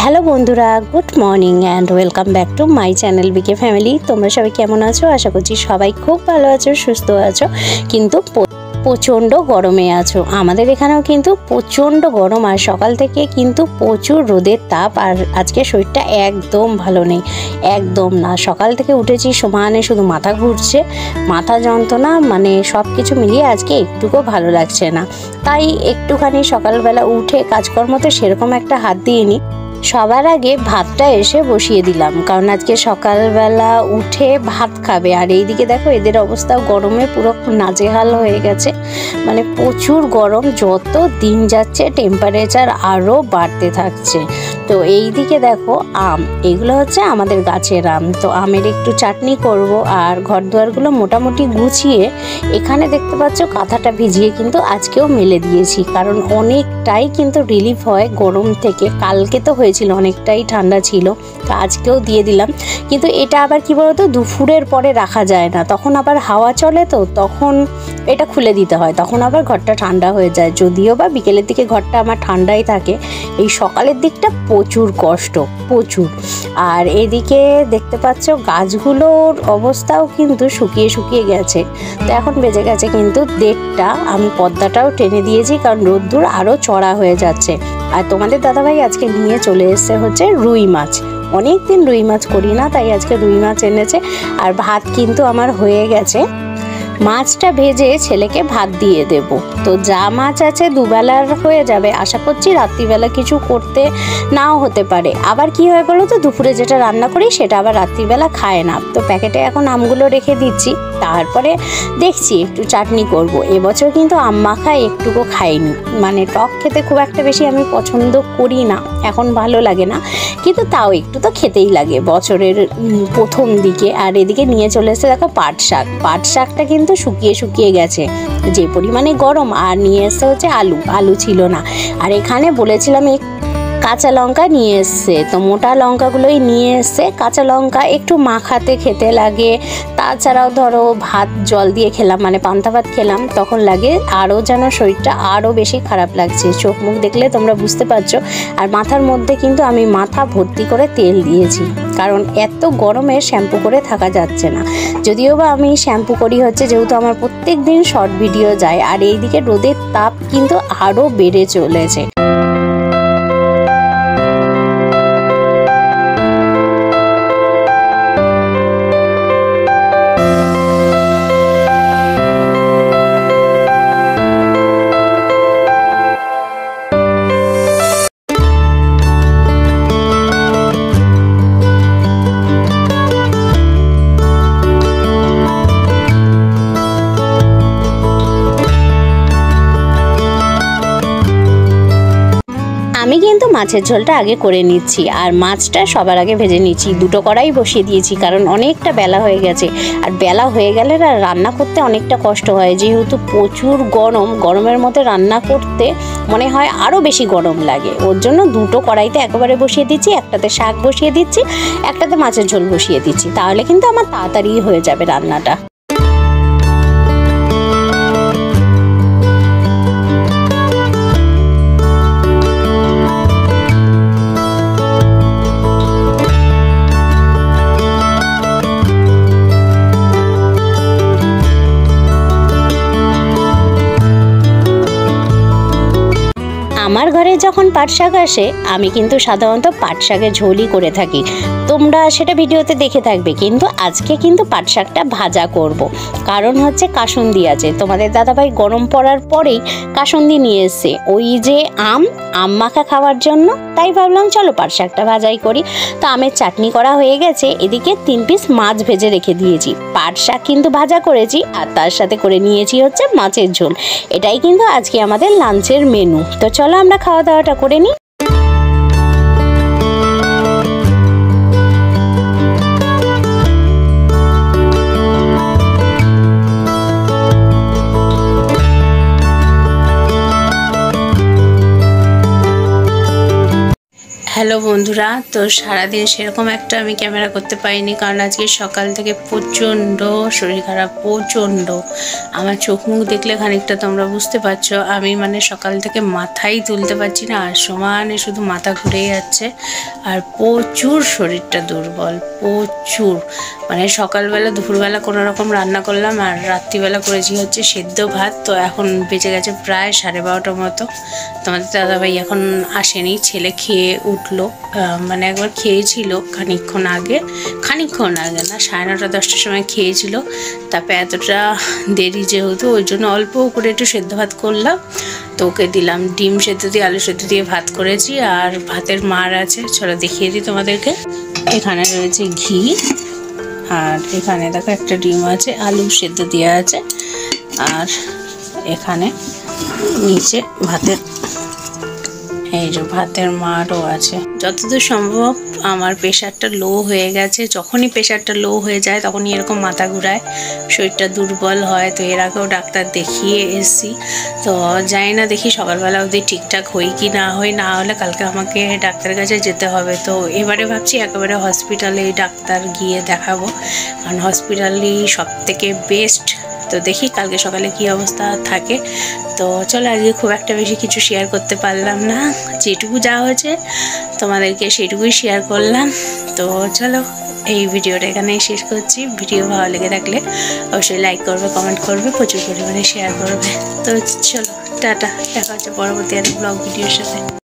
Hello বন্ধুরা, good morning and welcome back to my channel bike family. তোমরা সবাই কেমন আছো? আশা করছি সবাই খুব ভালো আছো, সুস্থ আছো, কিন্তু প্রচণ্ড গরমে আছো। আমাদের এখানেও কিন্তু প্রচণ্ড গরম, আর সকাল থেকে কিন্তু প্রচুর রোদের তাপ। আর আজকে শরীরটা একদম ভালো নেই, একদম না। সকাল থেকে উঠেছি সমানে শুধু মাথা ঘুরছে, মাথা যন্ত্রণা, মানে সব কিছু মিলিয়ে আজকে একটুকুও ভালো লাগছে না। তাই একটুখানি সকালবেলা উঠে কাজকর্মতে সেরকম একটা হাত দিইনি। সবার আগে ভাতটা এসে বসিয়ে দিলাম, কারণ আজকে সকালবেলা উঠে ভাত খাবে। আর এইদিকে দেখো এদের অবস্থাও গরমে পুরো নাজেহাল হয়ে গেছে, মানে প্রচুর গরম। যত দিন যাচ্ছে টেম্পারেচার আরও বাড়তে থাকছে। তো এইদিকে দেখো আম, এগুলো হচ্ছে আমাদের গাছের আম। তো আমের একটু চাটনি করব। আর ঘর দুয়ারগুলো মোটামুটি গুছিয়ে এখানে দেখতে পাচ্ছ কাঁথাটা ভিজিয়ে কিন্তু আজকেও মেলে দিয়েছি, কারণ অনেকটাই কিন্তু রিলিফ হয় গরম থেকে। কালকে তো হয়েছিল, অনেকটাই ঠান্ডা ছিল, তো আজকেও দিয়ে দিলাম। কিন্তু এটা আবার কি বলতো, দুপুরের পরে রাখা যায় না, তখন আবার হাওয়া চলে, তো তখন এটা খুলে দিতে হয়, তখন আবার ঘরটা ঠান্ডা হয়ে যায়। যদিও বা বিকেলের দিকে ঘরটা আমার ঠান্ডাই থাকে, এই সকালের দিকটা প্রচুর কষ্ট, প্রচুর। আর এদিকে দেখতে পাচ্ছ গাছগুলোর অবস্থাও কিন্তু শুকিয়ে শুকিয়ে গেছে। তো এখন বেজে গেছে কিন্তু 1:30। আমি পর্দাটাও টেনে দিয়েছি, কারণ রোদ্দুর আরও চড়া হয়ে যাচ্ছে। আর তোমাদের দাদাভাই আজকে নিয়ে চলে এসেছে হচ্ছে রুই মাছ। অনেক দিন রুই মাছ করি না, তাই আজকে রুই মাছ এনেছে। আর ভাত কিন্তু আমার হয়ে গেছে, মাছটা ভেজে ছেলেকে ভাত দিয়ে দেব। তো যা মাছ আছে দুবেলার হয়ে যাবে। আশা করছি রাত্রিবেলা কিছু করতে নাও হতে পারে। আবার কি হয় বলো তো, দুপুরে যেটা রান্না করি সেটা আবার রাত্রিবেলা খায় না। তো প্যাকেটে এখন আমগুলো রেখে দিচ্ছি, তারপরে দেখছি একটু চাটনি করব। এবছর কিন্তু আম মাখা একটুকু খাইনি, মানে টক খেতে খুব একটা বেশি আমি পছন্দ করি না, এখন ভালো লাগে না, কিন্তু তাও একটু তো খেতেই লাগে বছরের প্রথম দিকে। আর এদিকে নিয়ে চলে এসেছে দেখো পাট শাক। পাট শাকটা কিন্তু শুকিয়ে শুকিয়ে গেছে, যে পরিমাণে গরম। আর নিয়ে এসছে হচ্ছে আলু ছিল না। আর এখানে বলেছিলাম কাঁচা লঙ্কা নিয়ে এসছে, তো মোটা লঙ্কাগুলোই নিয়ে এসছে। কাঁচা লঙ্কা একটু মাখাতে খেতে লাগে, তাছাড়াও ধরো ভাত জল দিয়ে খেলাম, মানে পান্তা ভাত খেলাম, তখন লাগে আরও যেন শরীরটা আরও বেশি খারাপ লাগছে। চোখ মুখ দেখলে তোমরা বুঝতে পারছো। আর মাথার মধ্যে কিন্তু আমি মাথা ভর্তি করে তেল দিয়েছি, কারণ এত গরমে শ্যাম্পু করে থাকা যাচ্ছে না। যদিও বা আমি শ্যাম্পু করি হচ্ছে, যেহেতু আমার প্রত্যেক দিন শর্ট ভিডিও যায়। আর এইদিকে রোদের তাপ কিন্তু আরও বেড়ে চলেছে। আমি কিন্তু মাছের ঝোলটা আগে করে নিচ্ছি, আর মাছটা সবার আগে ভেজে নিচ্ছি। দুটো কড়াই বসিয়ে দিয়েছি, কারণ অনেকটা বেলা হয়ে গেছে। আর বেলা হয়ে গেলে রান্না করতে অনেকটা কষ্ট হয়, যেহেতু প্রচুর গরম। গরমের মধ্যে রান্না করতে মনে হয় আরও বেশি গরম লাগে। ওর জন্য দুটো কড়াইতে একেবারে বসিয়ে দিচ্ছি, একটাতে শাক বসিয়ে দিচ্ছি, একটাতে মাছের ঝোল বসিয়ে দিচ্ছি। তাহলে কিন্তু আমার তাড়াতাড়ি হয়ে যাবে রান্নাটা। আমার ঘরে যখন পাট শাক আসে, আমি কিন্তু সাধারণত পাট শাকের ঝোলই করে থাকি। তোমরা সেটা ভিডিওতে দেখে থাকবে, কিন্তু আজকে কিন্তু পাট শাকটা ভাজা করব। কারণ হচ্ছে কাসুন্দি আছে। তোমাদের দাদাভাই গরম পড়ার পরেই কাসুন্দি নিয়ে এসছে, ওই যে আম মাখা খাওয়ার জন্য। তাই ভাবলাম চলো পাট শাকটা ভাজাই করি। তো আমের চাটনি করা হয়ে গেছে, এদিকে 3 পিস মাছ ভেজে রেখে দিয়েছি। পাট শাক কিন্তু ভাজা করেছি, আর তার সাথে করে নিয়েছি হচ্ছে মাছের ঝোল। এটাই কিন্তু আজকে আমাদের লাঞ্চের মেনু। তো চলো আমরা খাওয়া দাওয়াটা করে নিই। হ্যালো বন্ধুরা, তো সারাদিন সেরকম একটা আমি ক্যামেরা করতে পারিনি, কারণ আজকে সকাল থেকে প্রচণ্ড শরীর খারাপ। প্রচণ্ড আমার চোখ মুখ দেখলে খানিকটা তোমরা বুঝতে পারছো। আমি মানে সকাল থেকে মাথাই তুলতে পারছি না, আর সমানে শুধু মাথা ঘুরে যাচ্ছে, আর প্রচুর শরীরটা দুর্বল। প্রচুর মানে সকালবেলা দুপুরবেলা কোনো রকম রান্না করলাম, আর রাত্রিবেলা করেছি হচ্ছে সেদ্ধ ভাত। তো এখন বেজে গেছে প্রায় 12:30 মতো। তোমাদের দাদাভাই এখন আসেনি, ছেলে খেয়ে উঠলো, মানে একবার খেয়েছিল খানিকক্ষণ আগে না, 9:30 10টার সময় খেয়েছিল। তারপরে এতটা দেরি যেহেতু, ওই জন্য অল্প করে একটু সেদ্ধ ভাত করলাম, তো ওকে দিলাম। ডিম সেদ্ধ দিয়ে আলু সেদ্ধ দিয়ে ভাত করেছি, আর ভাতের মার আছে, চলো দেখিয়ে দিই তোমাদেরকে। এখানে রয়েছে ঘি, আর এখানে দেখো একটা ডিম আছে, আলু সেদ্ধ দেওয়া আছে, আর এখানে নিচে এই যে ভাতের মারও আছে। যতদূর সম্ভব আমার প্রেশারটা লো হয়ে গেছে। যখনই প্রেশারটা লো হয়ে যায় তখনই এরকম মাথা ঘুরায়, শরীরটা দুর্বল হয়। তো এর আগেও ডাক্তার দেখিয়ে এসেছি, তো জানি না, দেখি সকালবেলা অবধি ঠিকঠাক হই কি না হই, না হলে কালকে আমাকে ডাক্তারের কাছে যেতে হবে। তো এবারে ভাবছি একেবারে হসপিটালে ডাক্তার গিয়ে দেখাবো, কারণ হসপিটালই সব থেকে বেস্ট। তো দেখি কালকে সকালে কি অবস্থা থাকে। তো চলো, আজকে খুব একটা বেশি কিছু শেয়ার করতে পারলাম না, যেটুকু যা হয়েছে তোমাদেরকে সেটুকুই শেয়ার করলাম। তো চলো, এই ভিডিওটা এখানেই শেষ করছি। ভিডিও ভালো লেগে থাকলে অবশ্যই লাইক করবে, কমেন্ট করবে, প্রচুর পরিমাণে শেয়ার করবে। তো চলো, টাটা, দেখা হচ্ছে পরবর্তী একটা ব্লগ ভিডিওর সাথে।